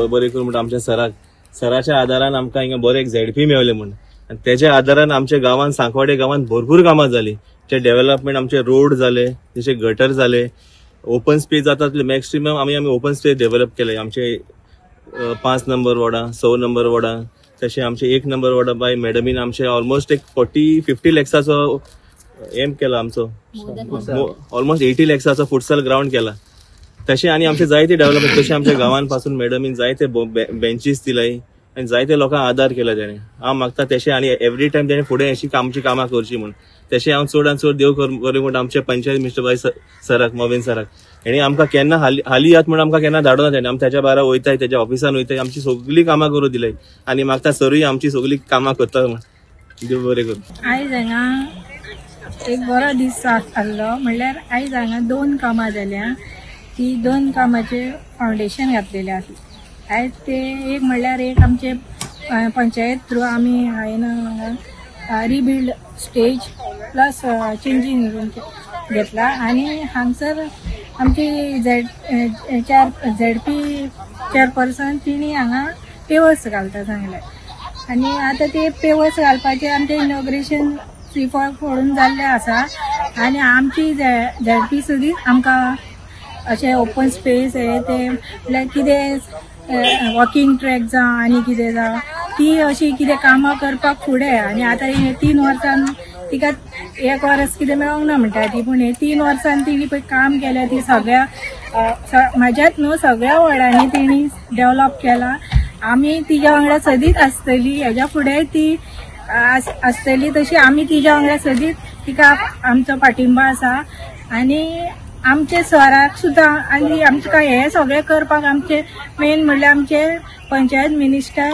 बरें करून म्हणटा आमच्या सराच्या आदारान आमकां हिंगा बरें एक झेडपी मेळ्ळें म्हण आनी तेच्या आदारान आमच्या गांवांत सांकवाडे गांवांत भरपूर कामां जाली. जे डेव्हलपमेंट आमचे रोड जाले, जसे गटर जाले, ओपन स्पेस जाता मॅक्सिमम आमी ओपन स्पेस डेव्हलप केले. आमचे 5 नंबर वॉर्डा, 6 नंबर वॉर्डा, तसे आमचे 1 नंबर वॉर्डा बाय मॅडमीन आमचे ऑलमोस्ट एक 40-50 लॅक्साचो एम केला आमचो, ऑलमोस्ट 80 लॅक्साचो फुटसल ग्राउंड केला. तसे आणि आमचे जायते डेव्हलपमेंट तसे आमच्या गावांपासून मॅडमीन जायते बेंचीस दिलाई आणि जायते लोकांक आदार केला त्याने. हांव मागता तशें आणि एवरी टायम त्याने फुडें अशी आमची कामां करची म्हणून. तशें हांव चड आनी चड देव करूं म्हणटा आमचे पंचायत मिनिस्टर बाय सराक, मोविन सराक. हेणी आमकां केन्ना हाली येत म्हणून आमकां केन्ना धाडूना त्याने. आमी त्याच्या बारा वयताय, त्याच्या ऑफिसान वयताय, आमची सगळी कामां करून दिलाय आणि मागता सरूय आमची सगळी कामां करता म्हण देव बरें करूं. आयज हांगा एक बरो दीस आसलो म्हणल्यार आयज हांगा 2 कामां जाल्या. ती 2 कामाचे फावंडेशन घातलेले आसले. आयज ते एक म्हणल्यार एक आमचे पंचायत थ्रू आमी हांवें rebuild stage plus changing room घेतला आणि हांगसर आमची झेडपी चेअरपर्सन तिणी हांगा पेवर्स घालता सांगले आणि आता ते पेवर्स घालपाचे आमचे इनॉग्रेशन श्रीफळ फोडून जाल्ले आसा आणि आमची झेडपी सुद्दां आमकां अशें ओपन स्पेस हे ते म्हळ्यार कितें वॉकिंग ट्रॅक जावं आनी कितें जावं ती अशी कितें कामां करपाक फुडें. आनी आतां 3 वर्सान तिका 1 वर्स कितें मेळोंक ना म्हणटा ती, पूण 3 वर्सान तिणी पळय काम केल्या ती सगळ्या म्हाज्यात न्हू सगळ्या वॉर्डांनी तिणी डेव्हलप केला. आमी तिच्या वांगडा सदींच आसतली, हेज्या फुडें ती आसतली तशी आमी तिच्या वांगडा सदींच तिका आमचो पाठिंबा आसा. आनी आमचे सराक सुद्दां आनी आमकां हे सगळें करपाक आमचे मेन म्हणल्यार आमचे पंचायत मिनिस्टर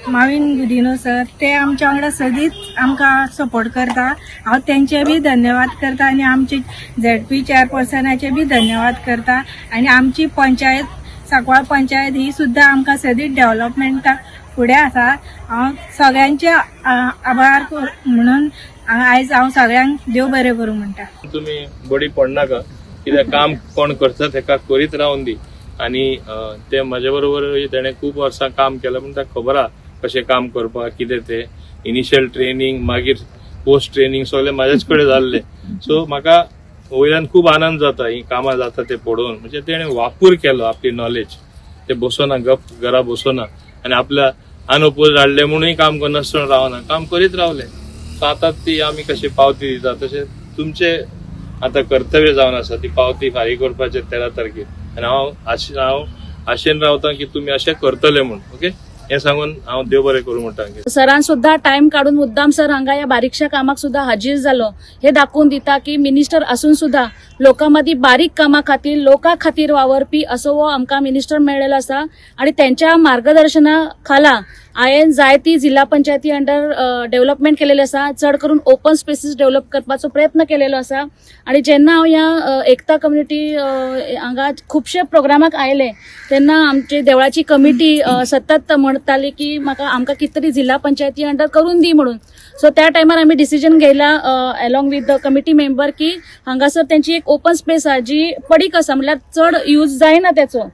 मोविन गुदिन्हो सर ते आमच्या वांगडा सदींच आमकां सपोर्ट करता. हांव तेंचे बी धन्यवाद करता आनी आमचे झेडपी चेअरपर्सनाचे बी धन्यवाद करता. आनी आमची पंचायत सांकवाळ पंचायत ही सुद्दां आमकां सदींच डेव्हलपमेंटाक फुडें आसा. हांव सगळ्यांचे आभार म्हणून आयज हांव सगळ्यांक देव बरें करूं म्हणटा. तुमी बडी पडनाका, कित्याक काम कोण करता तेका करीत रावन दी. आणि ते म्हाज्या बरोबर तेणें खूब वर्सां काम केलां म्हणून ताका खबर आहा कशें काम करपाक, कितें ते इनिशियल ट्रेनिंग मागीर पोस्ट ट्रेनिंग सगळें म्हाज्याच कडेन जाल्लें. सो म्हाका वयल्यान खूब आनंद जाता ही कामां जाता ते पळोवन. म्हणजे तेणें वापर केलो आपली नॉलेज, ते बसोना गप घरा बसोना आनी आपल्या अनओपोज हाडले म्हणूनय काम करनासतना रावना, काम करीत रावले. सो आतां ती आमी कशी पावती दिता तशें तुमचे आता कर्तव्य जावन आसा ती पावती फारीक करपाचे 13 तारखेर. आनी हांव आशेन रावता की तुमी अशें करतले म्हूण. ओके, हे सांगून हांव देव बरें करूं म्हणटा. सरान सुद्धा टाइम काढून मुद्दाम सर हांगा या बारीकशा कामाक सुद्धा हाजीर जालो. हे दाखवून दिता की मिनिस्टर असून सुद्धा लोकांमध्ये बारीक कामा खातीर लोकां खातीर वावरपी असो हो आमकां मिनिस्टर मेळ्ळेलो आसा. आणि त्यांच्या मार्गदर्शना खाला हांवें जायती जिल्हा पंचायती अंडर डेव्हलपमेंट केलेले आसा. चड करून ओपन स्पेसीस डेव्हलप करपाचो प्रयत्न केलेलो आसा. आणि जेन्ना हांव ह्या एकता कम्युनिटी हांगा खुबशे प्रोग्रामाक आयले तेन्ना आमची देवळाची कमिटी सतत म्हणटाली की आमकां कितें तरी जिल्हा पंचायती अंडर करून दी म्हणून. सो त्या टायमार आमी डिसिजन घेयला along with the committee member की हांगासर त्यांची एक ओपन स्पेस आहा जी पडीक आसा, म्हळ्यार चड यूज जायना त्याचो.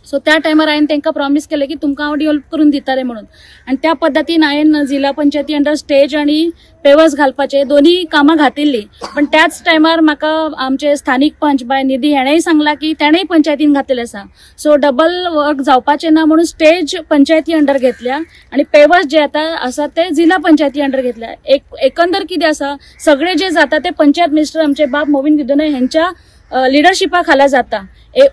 सो त्या टायमार हांवें तांकां प्रॉमिस केलें की तुमकां हांव डेव्हलप करून दितालें म्हणून. आनी त्या पद्दतीन हांवें जिल्हा पंचायती अंडर स्टेज आनी पेवर्स घालपाचे दोन्ही कामां घातिल्ली. पण त्याच टायमार म्हाका आमचे स्थानिक पंच बाय निधी हेणेंय सांगला की तेणेंय पंचायतीन घातलेलें आसा. सो डबल वर्क जावपाचें ना म्हणून स्टेज पंचायती अंडर घेतल्या आनी पेवर्स जे आसा ते जिल्हा पंचायती अंडर घेतल्या. एकंदर कितें आसा सगळे जे जाता ते पंचायत मिनिस्टर आमचे बाब मोविन गुदिन्हो हेंच्या लिडरशिपा खाला जाता.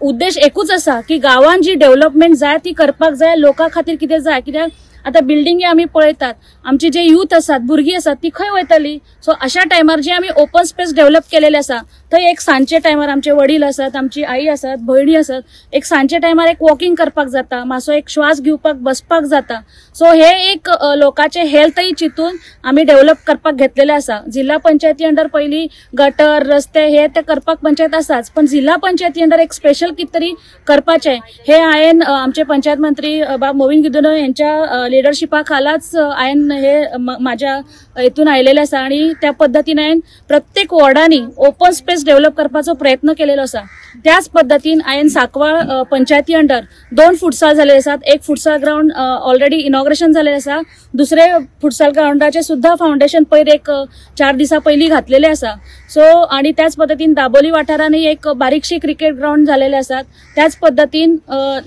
उद्देश एकूच आसा की गांवांत जी डेव्हलपमेंट जाय ती करपाक जाय, लोकां खातीर कितें जाय. कित्याक आता बिल्डिंगी आमी पळयतात, आमची जे यूथ आसात भुरगीं आसात ती खंय वयतली. सो अशा टायमार जे आमी ओपन स्पेस डेव्हलप केलेले आसा थंय एक सांजचे टायमार आमचे वडील आसात, आमची आई आसात, भयणी आसात, एक सांजचे टायमार एक वॉकिंग करपाक जाता, मातसो एक श्वास घेवपाक बसपाक जाता. सो हे एक लोकांचे हेल्थय चिंतून आमी डेव्हलप करपाक घेतलेले आसा. जिल्हा पंचायती अंडर पयली गटर रस्ते हे ते करपाक पंचायत आसाच, पण जिल्हा पंचायती अंडर एक स्पेशल कितें तरी करपाचे हे हांवें आमचे पंचायत मंत्री बाब मोविन गुदिन्हो यांच्या लिडरशिपा खालाच हांवें हे माझ्या हेतून आयलेले आसा. आणि त्या पद्धतीने प्रत्येक वॉर्डांनी ओपन स्पेस प्लेस डेव्हलप करपाचो प्रयत्न केलेलो आसा. त्याच पद्दतीन हांवें सांकवाळ पंचायती अंडर 2 फुटसाल झाले आसात. एक फुटसाल ग्राउंड ऑलरेडी इनॉग्रेशन झाले आसा. दुसरे फुटसाल ग्राउंडाचे सुद्धा फाउंडेशन पयर एक 4 दिसा पयलीं घातलेले आसा. सो आणि त्याच पद्दतीन दाबोली वाठारांनी एक बारीकशी क्रिकेट ग्राउंड झालेले आसात. त्याच पद्दतीन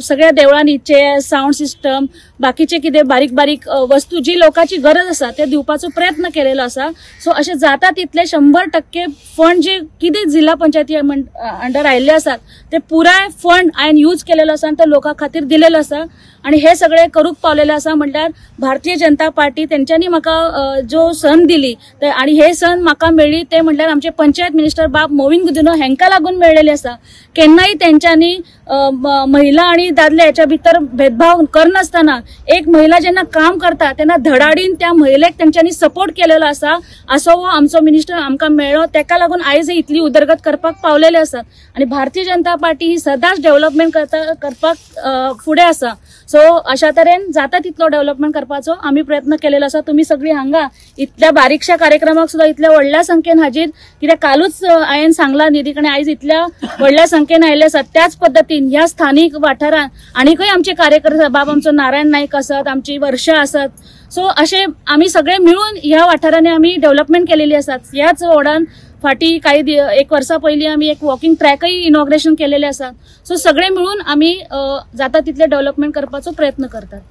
सगळ्या देवळांनी चेअर्स, साऊंड सिस्टम, बाकीचे कितें बारीक बारीक वस्तू जी लोकांची गरज आसा ते दिवपाचो प्रयत्न केलेलो आसा. सो अशें जाता तितले 100% फंड जे कितें जिल्हा पंचायती अंडर आयिल्ले आसात ते पुराय फंड हांवें यूज केलेलो आसा आनी तो लोकां खातीर दिलेलो आसा. आणि हे सगळे करूंक पावलेले आसा म्हटल्यार भारतीय जनता पार्टी तेंच्यांनी म्हाका जो सन दिली आणि हे सन म्हाका मेळ्ळी ते म्हटल्यार आमचे पंचायत मिनिस्टर बाब मोविन गुदिनो हेंका लागून मेळ्ळेले आसा. केन्नाय तेंच्यांनी महिला आणि दादले हेच्या भितर भेदभाव करनासतना एक महिला जेन्ना काम करता तेन्ना धडाडीन त्या महिलेक तेंच्यांनी सपोर्ट केलेलो आसा. असो हो आमचो मिनिस्टर आमकां मेळ्ळो. तेका लागून आयज इतली उदरगत करपाक पावलेले आसात. आणि भारतीय जनता पार्टी ही सदांच डेव्हलपमेंट करपाक फुडें आसा. सो अशा तरेन जाता तितलो डेव्हलपमेंट करपाचो आम्ही प्रयत्न केलेलो आसा. तुम्ही सगळी हांगा इतल्या बारीकशा कार्यक्रमाक सुद्धा इतल्या व्हडल्या संख्येन हाजीर, कित्याक कालूच हांवें सांगला निधी आनी आयज इतल्या व्हडल्या संख्येन आयिल्ले आसात. त्याच पद्दतीन ह्या स्थानिक वाठारांत आनीकय आमचे कार्यकर्ते बाब आमचो नारायण नाईक आसात, आमची वर्षा आसात. सो अशे आमी सगळे मिळून ह्या वाठारांनी आमी डेव्हलपमेंट केलेली आसात. ह्याच वॉर्डान फाटी काही 1 वर्सा पयलीं आमी एक वॉकिंग ट्रॅकय इनॉग्रेशन केलेले आसात. सो सगळे मिळून आमी जाता तितले डेव्हलपमेंट करपाचो प्रयत्न करतात.